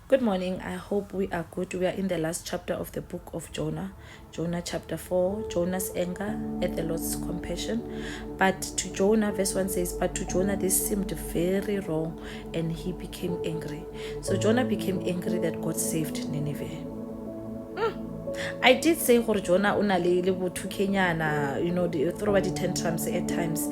Good morning. I hope we are good. We are in the last chapter of the book of Jonah. Jonah chapter 4, Jonah's anger at the Lord's compassion. But to Jonah, verse 1 says, but to Jonah this seemed very wrong and he became angry. So Jonah became angry that God saved Nineveh. I did say gore Jonah una le botho kenyana, the throw the tantrums at times,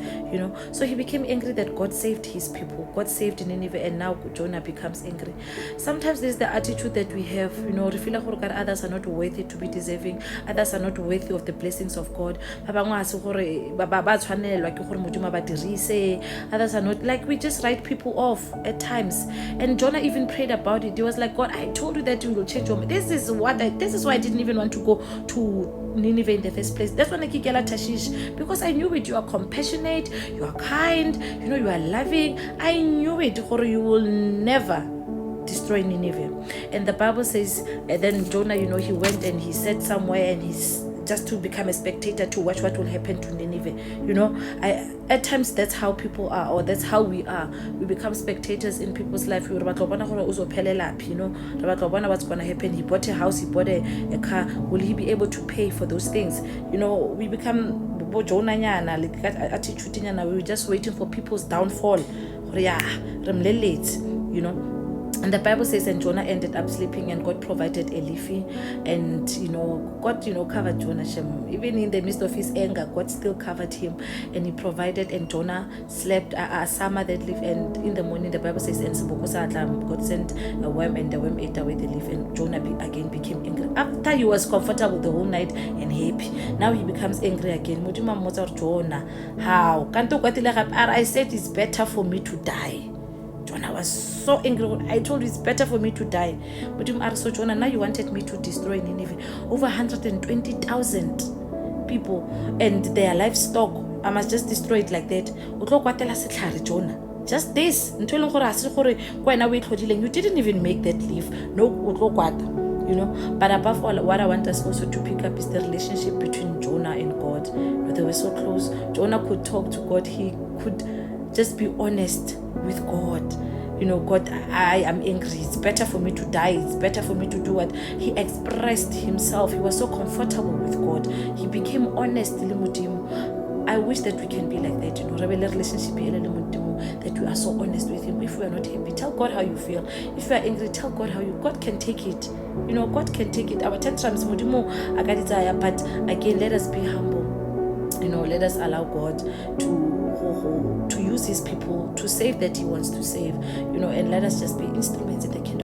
So he became angry that God saved his people. God saved Nineveh, and now Jonah becomes angry. Sometimes there's the attitude that we have, we feel like others are not worthy to be deserving, others are not worthy of the blessings of God. Others are not, like, we just write people off at times. And Jonah even prayed about it. He was like, God, I told you that you will change your mind. This is why I didn't even want to go to Nineveh in the first place. That's when I kick Tashish, because I knew it. You are compassionate, you are kind, you are loving. I knew it, or you will never destroy Nineveh. And the Bible says, and then Jonah, he went and he sat somewhere and he's just to become a spectator to watch what will happen to Nineveh. At times that's how people are, or that's how we are. We become spectators in people's life. What's going to happen. He bought a house, he bought a car. Will he be able to pay for those things? We become Jonah nyana, like attitude nyana. We're just waiting for people's downfall. And the Bible says, and Jonah ended up sleeping, and God provided a leafy, and God covered Jonah. Even in the midst of his anger, God still covered him, and he provided, and Jonah slept a summer that leaf, and in the morning the Bible says, and God sent a worm, and the worm ate away the leaf, and Jonah again became angry. After he was comfortable the whole night and happy, now he becomes angry again. Jonah, how? I said it's better for me to die. Jonah was so angry. I told you it's better for me to die. But so Jonah, now you wanted me to destroy Nineveh. Over 120,000 people and their livestock. I must just destroy it like that. Jonah. Just this. You didn't even make that leave. No, But above all, what I want us also to pick up is the relationship between Jonah and God. They were so close. Jonah could talk to God. He could just be honest with God. God, I am angry. It's better for me to die. It's better for me to do what? He expressed himself. He was so comfortable with God. He became honest. I wish that we can be like that. Relationship that we are so honest with him. If we are not happy, tell God how you feel. If you are angry, tell God how you. God can take it. God can take it. Our tantrums, but again, let us be humble. Let us allow God to use his people to save that he wants to save, and let us just be instruments in the kingdom.